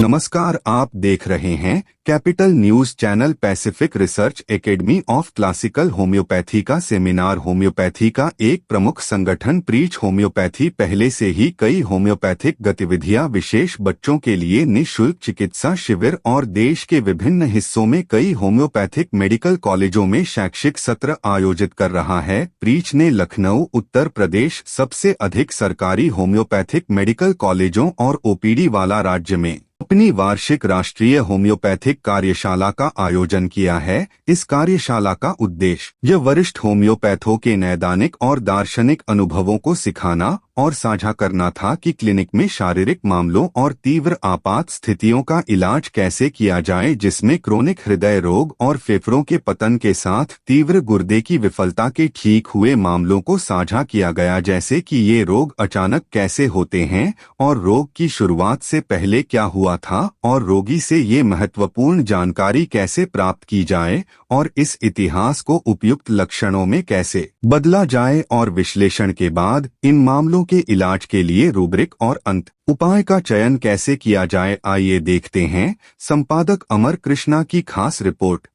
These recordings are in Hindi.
नमस्कार, आप देख रहे हैं capital news channel. Pacific research academy of classical homeopathy का सेमिनार। होम्योपैथी का एक प्रमुख संगठन प्रीच होम्योपैथी पहले से ही कई होम्योपैथिक गतिविधियां, विशेष बच्चों के लिए निःशुल्क चिकित्सा शिविर और देश के विभिन्न हिस्सों में कई होम्योपैथिक मेडिकल कॉलेजों में शैक्षिक सत्र आयोजित कर रहा है। प्रीच ने लखनऊ, उत्तर प्रदेश सबसे अधिक सरकारी होम्योपैथिक मेडिकल कॉलेजों और ओपीडी वाला राज्य में अपनी वार्षिक राष्ट्रीय होम्योपैथिक कार्यशाला का आयोजन किया है। इस कार्यशाला का उद्देश्य यह वरिष्ठ होम्योपैथों के नैदानिक और दार्शनिक अनुभवों को सिखाना और साझा करना था कि क्लिनिक में शारीरिक मामलों और तीव्र आपात स्थितियों का इलाज कैसे किया जाए, जिसमें क्रोनिक हृदय रोग और फेफड़ों के पतन के साथ तीव्र गुर्दे की विफलता के ठीक हुए मामलों को साझा किया गया, जैसे कि ये रोग अचानक कैसे होते हैं और रोग की शुरुआत से पहले क्या हुआ था और रोगी से ये महत्वपूर्ण जानकारी कैसे प्राप्त की जाए और इस इतिहास को उपयुक्त लक्षणों में कैसे बदला जाए और विश्लेषण के बाद इन मामलों के इलाज के लिए रूब्रिक और अंत उपाय का चयन कैसे किया जाए। आइए देखते हैं संपादक अमर कृष्णा की खास रिपोर्ट।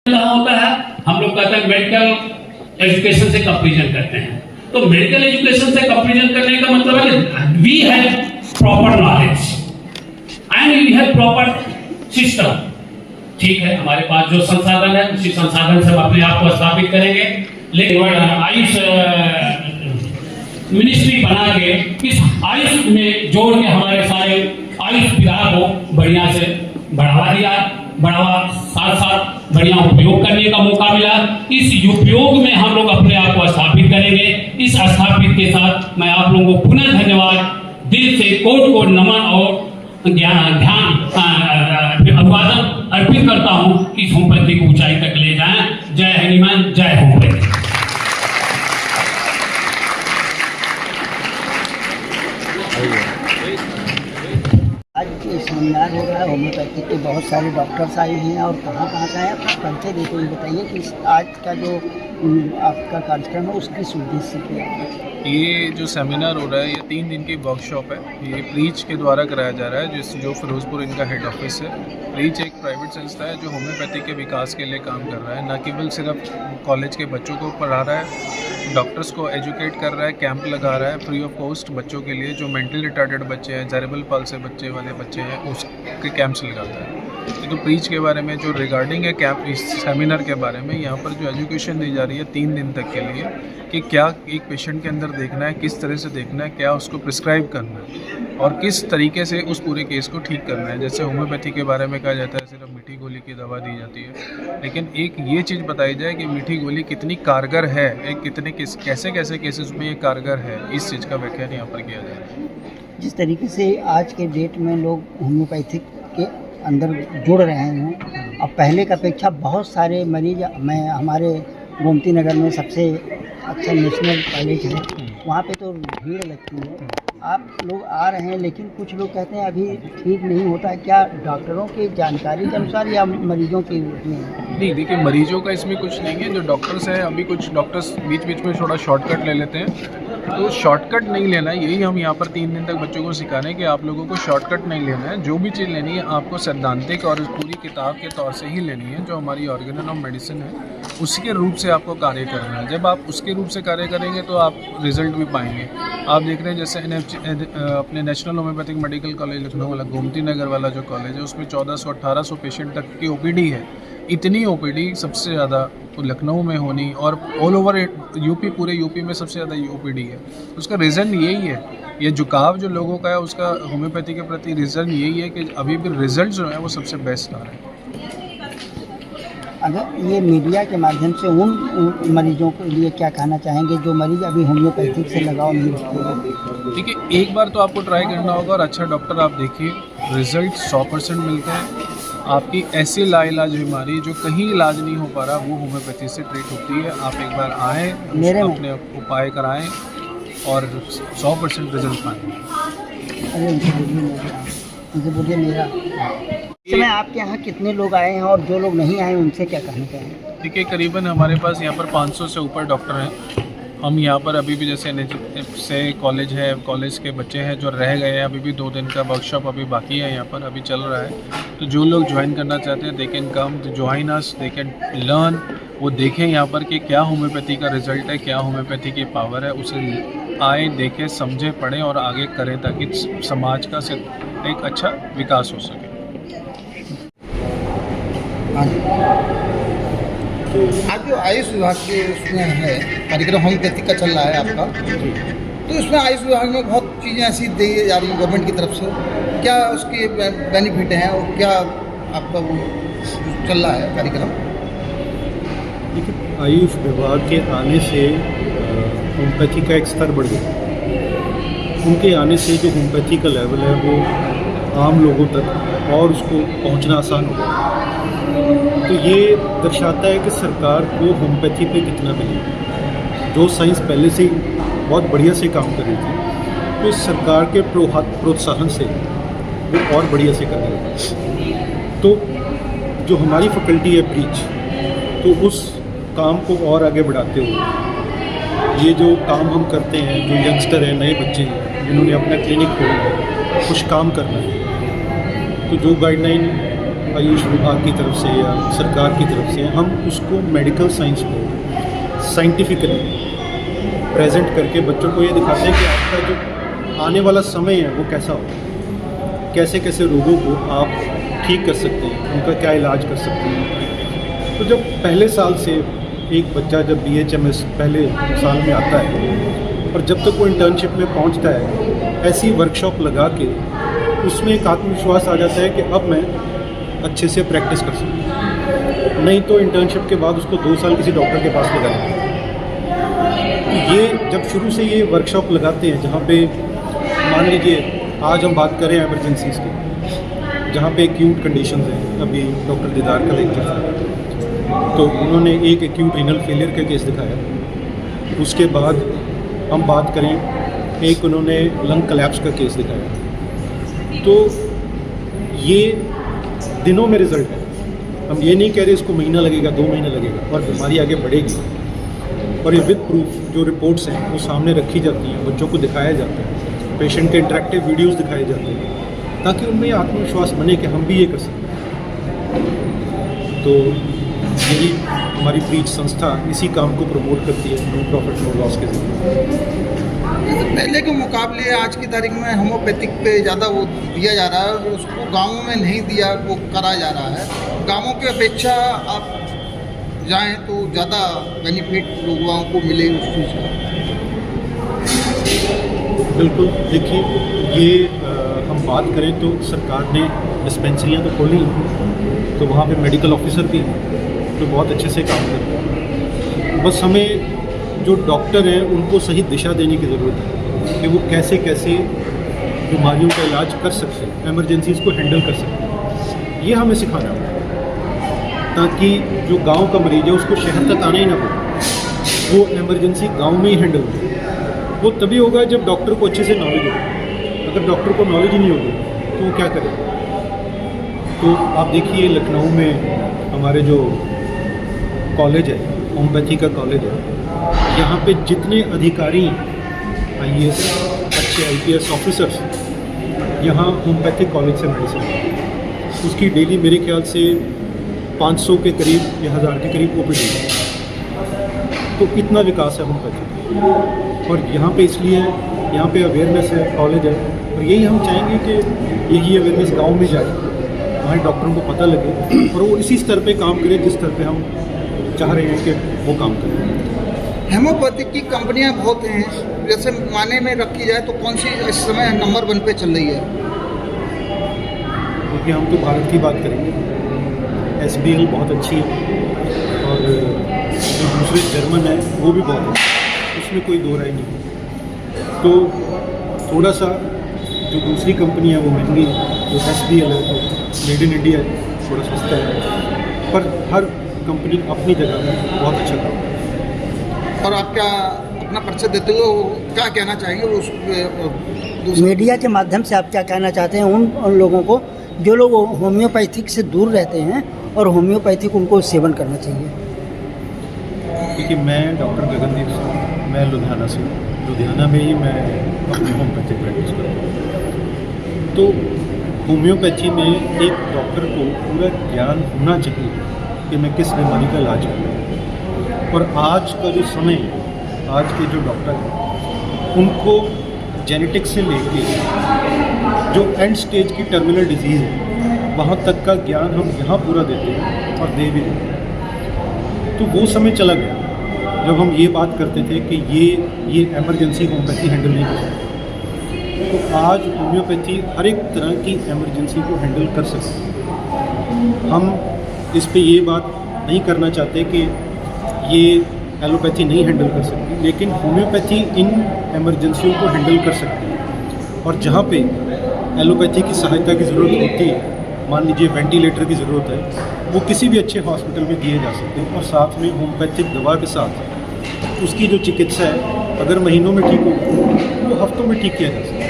होता है, हम लोग कहते हैं मेडिकल एजुकेशन से कंपैरिजन करते हैं। तो मेडिकल एजुकेशन से कंपैरिजन करने का मतलब है कि we have proper knowledge and we have proper system. ठीक है, हमारे पास जो संसाधन है उसी संसाधन से हम अपने आप को स्थापित करेंगे, लेकिन आयुष मिनिस्ट्री बना के इस आयुष में जोड़ के हमारे सारे आयुष विभाग को बढ़िया से बढ़ावा साथ साथ बढ़िया उपयोग करने का मौका मिला। इस उपयोग में हम लोग अपने आप को स्थापित करेंगे। इस स्थापित के साथ मैं आप लोगों को पुनः धन्यवाद दिल से कोट नमन और ध्यान अभिवादन अर्पित करता हूं कि इस होम्योपैथी को ऊंचाई तक ले जाएं। जय हनुमान, जय होम्योपैथी। आज ये सेमिनार हो रहा है, होम्योपैथी के बहुत सारे डॉक्टर्स आए हैं और कहाँ से आए हैं, अपना परिचय देते हुए बताइए कि आज का जो आपका कार्यक्रम है उसकी उद्देश्य क्या है। ये जो सेमिनार हो रहा है ये 3 दिन की वर्कशॉप है। ये प्रीच के द्वारा कराया जा रहा है, जो फिरोजपुर इनका हेड ऑफिस है। प्रीच एक प्राइवेट संस्था है जो होम्योपैथी के विकास के लिए काम कर रहा है, न केवल सिर्फ कॉलेज के बच्चों को पढ़ा रहा है, डॉक्टर्स को एजुकेट कर रहा है, कैंप लगा रहा है फ्री ऑफ कॉस्ट बच्चों के लिए, जो मेंटली रिटार्डेड बच्चे हैं, सेरेब्रल पाल्सी बच्चे वाले बच्चे हैं, उसके कैंप्स लगाता है। तो प्रीच के बारे में जो रिगार्डिंग है कैंप, इस सेमिनार के बारे में यहाँ पर जो एजुकेशन दी जा रही है 3 दिन तक के लिए कि क्या एक पेशेंट के अंदर देखना है, किस तरह से देखना है, क्या उसको प्रिस्क्राइब करना है और किस तरीके से उस पूरे केस को ठीक करना है। जैसे होम्योपैथी के बारे में कहा जाता है सिर्फ मीठी गोली की दवा दी जाती है, लेकिन एक ये चीज़ बताई जाए कि मीठी गोली कितनी कारगर है, एक कितने कैसे केसेस में ये कारगर है, इस चीज़ का व्याख्यान यहाँ पर किया जाता है। जिस तरीके से आज के डेट में लोग होम्योपैथिक के अंदर जुड़ रहे हैं, अब पहले की अपेक्षा बहुत सारे मरीज, मैं हमारे गोमती नगर में सबसे अच्छा नेशनल कॉलेज है, वहाँ पे तो भीड़ लगती है। आप लोग आ रहे हैं, लेकिन कुछ लोग कहते हैं अभी ठीक नहीं होता है। क्या डॉक्टरों की जानकारी के अनुसार या मरीजों की उसमें? नहीं, देखिए मरीजों का इसमें कुछ नहीं है। जो डॉक्टर्स हैं, अभी कुछ डॉक्टर्स बीच में थोड़ा शॉर्टकट ले लेते हैं, तो शॉर्टकट नहीं लेना है। यही हम यहाँ पर 3 दिन तक बच्चों को सिखा रहे हैं कि आप लोगों को शॉर्टकट नहीं लेना है। जो भी चीज़ लेनी है आपको सैद्धांतिक और पूरी किताब के तौर से ही लेनी है। जो हमारी ऑर्गेनन ऑफ मेडिसिन है उसके रूप से आपको कार्य करना है। जब आप उसके रूप से कार्य करेंगे तो आप रिजल्ट भी पाएंगे। आप देख रहे हैं जैसे अपने national homeopathic medical college Lucknow वाला, गोमती नगर वाला जो कॉलेज है, उसमें 1400-1800 पेशेंट तक की ओपीडी है। इतनी ओपीडी सबसे ज़्यादा तो लखनऊ में होनी और ऑल ओवर यूपी, पूरे यूपी में सबसे ज़्यादा ओपीडी है। उसका रीज़न यही है, ये झुकाव जो लोगों का है उसका होम्योपैथी के प्रति रीज़न यही है कि अभी भी रिजल्ट जो है वो सबसे बेस्ट आ रहे हैं। अगर ये मीडिया के माध्यम से उन मरीजों के लिए क्या कहना चाहेंगे जो मरीज अभी होम्योपैथिक से लगाव नहीं रखते? देखिए, एक बार तो आपको ट्राई करना होगा और अच्छा डॉक्टर आप देखिए, रिजल्ट 100% मिलते हैं। आपकी ऐसी लाइलाज बीमारी जो कहीं इलाज नहीं हो पा रहा वो होम्योपैथी से ट्रीट होती है। आप एक बार आएँ, अपने उपाय कराएं और 100% रिजल्ट पाएंगे। बोलिए मेरा समय आपके यहाँ कितने लोग आए हैं और जो लोग नहीं आए उनसे क्या कहना चाहेंगे? देखिए, करीबन हमारे पास यहाँ पर 500 से ऊपर डॉक्टर हैं हम यहाँ पर अभी भी जैसे NHF से कॉलेज है, कॉलेज के बच्चे हैं जो रह गए हैं, अभी भी 2 दिन का वर्कशॉप अभी बाकी है, यहाँ पर अभी चल रहा है। तो जो लोग ज्वाइन करना चाहते हैं they can come join us, they can learn, वो देखें यहाँ पर कि क्या होम्योपैथी का रिजल्ट है, क्या होम्योपैथी की पावर है, उसे आए, देखें, समझें, पढ़ें और आगे करें ताकि समाज का एक अच्छा विकास हो सके। आज जो आयुष विभाग के उसमें है कार्यक्रम होम्योपैथिक का चल रहा है आपका, तो इसमें आयुष विभाग में बहुत चीज़ें ऐसी दी जा रही हैं गवर्नमेंट की तरफ से, क्या उसके बेनिफिट हैं और क्या आपका वो चल रहा है कार्यक्रम? देखिए, आयुष विभाग के आने से होम्योपैथी का एक स्तर बढ़ गया। उनके आने से जो होम्योपैथी का लेवल है वो आम लोगों तक और उसको पहुंचना आसान हो गया। तो ये दर्शाता है कि सरकार को होम्योपैथी पे कितना बिलीव, जो साइंस पहले से बहुत बढ़िया से काम कर रही थी, तो इस सरकार के प्रोत्साहन से वो और बढ़िया से कर रही है। तो जो हमारी फैकल्टी है ब्रीच, तो उस काम को और आगे बढ़ाते हुए ये जो काम हम करते हैं, जो यंगस्टर हैं, नए बच्चे हैं जिन्होंने अपना क्लिनिक खोला है, कुछ काम करना है, तो जो गाइडलाइन आयुष विभाग की तरफ से या सरकार की तरफ से हम उसको मेडिकल साइंस को साइंटिफिकली प्रेजेंट करके बच्चों को ये दिखाते हैं कि आपका जो आने वाला समय है वो कैसा हो, कैसे कैसे रोगों को आप ठीक कर सकते हैं, उनका क्या इलाज कर सकते हैं। तो जब पहले साल से एक बच्चा जब BHMS पहले साल में आता है और जब तक वो इंटर्नशिप में पहुंचता है, ऐसी वर्कशॉप लगा के उसमें एक आत्मविश्वास आ जाता है कि अब मैं अच्छे से प्रैक्टिस कर सकूँ। नहीं तो इंटर्नशिप के बाद उसको 2 साल किसी डॉक्टर के पास लगाना। तो ये जब शुरू से ये वर्कशॉप लगाते हैं, जहाँ पे मान लीजिए आज हम बात करें एमरजेंसीज़ की, जहाँ पे एक्यूट कंडीशंस हैं, अभी डॉक्टर दीदार का लेक्चर था, तो उन्होंने एक एक्यूट रीनल फेलियर का केस दिखाया। उसके बाद हम बात करें, एक उन्होंने लंग कोलैप्स का केस दिखाया। तो ये दिनों में रिजल्ट है, हम ये नहीं कह रहे इसको महीना लगेगा, 2 महीने लगेगा, और बीमारी आगे बढ़ेगी। और ये विद प्रूफ जो रिपोर्ट्स हैं वो सामने रखी जाती हैं, बच्चों को दिखाया जाता है, पेशेंट के इंटरेक्टिव वीडियोस दिखाए जाते हैं, ताकि उनमें आत्मविश्वास बने कि हम भी ये कर सकते हैं। तो यही हमारी ब्रीच संस्था इसी काम को प्रमोट करती है, नो प्रॉफिट नो लॉस के जरिए। पहले के मुकाबले आज की तारीख में होम्योपैथिक पे ज़्यादा वो दिया जा रहा है और उसको गाँवों में नहीं दिया वो करा जा रहा है। गाँवों की अपेक्षा आप जाएं तो ज़्यादा बेनिफिट लोगों को मिले उस चीज़ का। बिल्कुल, देखिए ये हम बात करें तो सरकार ने डिस्पेंसरियाँ तो खोली, तो वहाँ पे मेडिकल ऑफिसर भी हैं जो बहुत अच्छे से काम करते हैं। बस हमें जो डॉक्टर हैं उनको सही दिशा देने की ज़रूरत है कि वो कैसे कैसे बीमारियों का इलाज कर सकते हैं, एमरजेंसीज़ को हैंडल कर सकते हैं, ये हमें सिखाना है, ताकि जो गांव का मरीज है उसको शहर तक आना ही ना पड़े, वो एमरजेंसी गांव में ही हैंडल हो। वो तभी होगा जब डॉक्टर को अच्छे से नॉलेज हो। अगर डॉक्टर को नॉलेज ही नहीं होगी तो वो क्या करेगा? तो आप देखिए लखनऊ में हमारे जो कॉलेज है, होम्योपैथी का कॉलेज है, यहाँ पे जितने अधिकारी IAS अच्छे IPS ऑफिसर्स यहाँ होम्योपैथिक कॉलेज से मेडिसिन, उसकी डेली मेरे ख्याल से 500 के करीब या 1000 के करीब OPD है। तो इतना विकास है होम्योपैथी, और यहाँ पे इसलिए यहाँ पे अवेयरनेस है, कॉलेज है, और यही हम चाहेंगे कि यही अवेयरनेस गाँव में जाए, हमारे डॉक्टरों को पता लगे और वो इसी स्तर पे काम करें जिस स्तर पे हम चाह रहे हैं कि वो काम करें। होम्योपैथिक की कंपनियां बहुत हैं, जैसे माने में रखी जाए तो कौन सी इस समय नंबर 1 पे चल रही है? क्योंकि हम तो भारत की बात करेंगे, SBL बहुत अच्छी है, और जो दूसरे जर्मन है वो भी बहुत है, उसमें कोई दो राय नहीं। तो थोड़ा सा जो दूसरी कंपनी है वो महंगी है, जो SBL है तो मेड इन इंडिया है, थोड़ा सस्ता है, पर हर कंपनी अपनी जगह में बहुत अच्छा काम है। और आप क्या अपना परिचय देते हो, क्या कहना चाहेंगे उस मीडिया के माध्यम से आप क्या कहना चाहते हैं उन लोगों को जो लोग होम्योपैथिक से दूर रहते हैं और होम्योपैथिक उनको सेवन करना चाहिए? क्योंकि मैं डॉक्टर गगनदीप सिंह मैं लुधियाना से हूँ। लुधियाना में ही मैं अपनी होम्योपैथिक प्रैक्टिस करता हूँ। तो होम्योपैथी में एक डॉक्टर को पूरा ज्ञान होना चाहिए कि मैं किस बीमारी का इलाज करूँ। और आज का जो समय है, आज के जो डॉक्टर हैं, उनको जेनेटिक्स से लेके जो एंड स्टेज की टर्मिनल डिजीज़ है वहाँ तक का ज्ञान हम यहाँ पूरा देते हैं और दे भी रहे हैं। तो वो समय चला गया जब हम ये बात करते थे कि ये एमरजेंसी होम्योपैथी हैंडल नहीं कर सकती। तो आज होम्योपैथी हर एक तरह की एमरजेंसी को हैंडल कर सकती है। हम इस पे ये बात नहीं करना चाहते कि ये एलोपैथी नहीं हैंडल कर सकती, लेकिन होम्योपैथी इन एमरजेंसियों को हैंडल कर सकती है। और जहाँ पे एलोपैथी की सहायता की ज़रूरत होती है, मान लीजिए वेंटिलेटर की ज़रूरत है, वो किसी भी अच्छे हॉस्पिटल में दिए जा सकते हैं। और साथ में होम्योपैथिक दवा के साथ उसकी जो चिकित्सा है, अगर महीनों में ठीक हो तो हफ्तों में ठीक किया जा सकता है।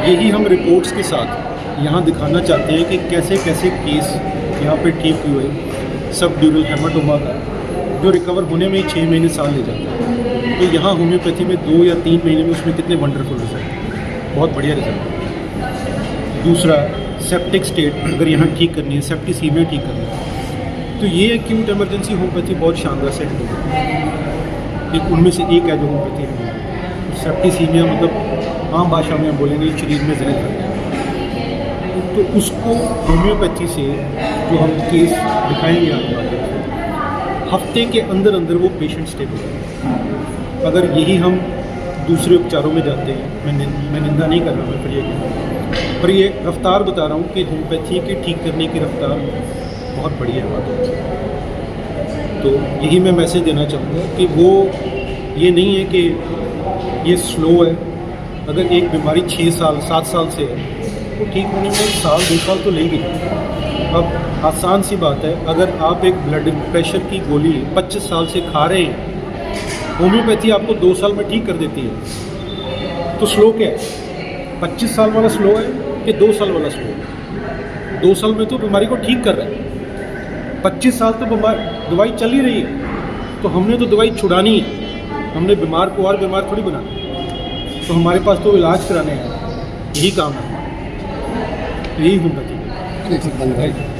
यही हम रिपोर्ट्स के साथ यहाँ दिखाना चाहते हैं कि कैसे कैसे केस यहाँ पे ठीक हुए सब ड्यूरल हेमाटोमा का, जो रिकवर होने में 6 महीने साल ले जाता है। तो यहाँ होम्योपैथी में 2 या 3 महीने में उसमें कितने वंडरफुल रिजल्ट, बहुत बढ़िया रिजल्ट। दूसरा, सेप्टिक स्टेट अगर यहाँ ठीक करनी है, सेप्टिसीमिया ठीक करनी है, तो ये एक्यूट इमरजेंसी होम्योपैथी बहुत शानदार से हैंडल होती है। उनमें से एक है जो होम्योपैथी है। सेप्टिसीमिया मतलब आम भाषा में हम बोलेंगे शरीर में जहर कर गया, तो उसको होम्योपैथी से जो हम केस दिखाएंगे आपको, हफ्ते के अंदर अंदर वो पेशेंट स्टेबल है। अगर यही हम दूसरे उपचारों में जाते हैं, मैं निंदा नहीं कर रहा, मैं फिर ये कह रहा हूँ, पर ये रफ्तार बता रहा हूँ कि होम्योपैथी के ठीक करने की रफ्तार बहुत बढ़िया है बात है। तो यही मैं मैसेज देना चाहूँगा कि वो ये नहीं है कि ये स्लो है। अगर एक बीमारी 6 साल 7 साल से है तो ठीक होने में 1 साल 2 साल तो लेगी। अब आसान सी बात है, अगर आप एक ब्लड प्रेशर की गोली 25 साल से खा रहे हैं, होम्योपैथी आपको 2 साल में ठीक कर देती है, तो स्लो क्या है? 25 साल वाला स्लो है कि 2 साल वाला स्लो है? 2 साल में तो बीमारी को ठीक कर रहा है, 25 साल तो दवाई चल ही रही है। तो हमने तो दवाई छुड़ानी है, हमने बीमार को और बीमार थोड़ी बनाना। तो हमारे पास तो इलाज कराने हैं, यही काम है, यही होम्योपैथी है।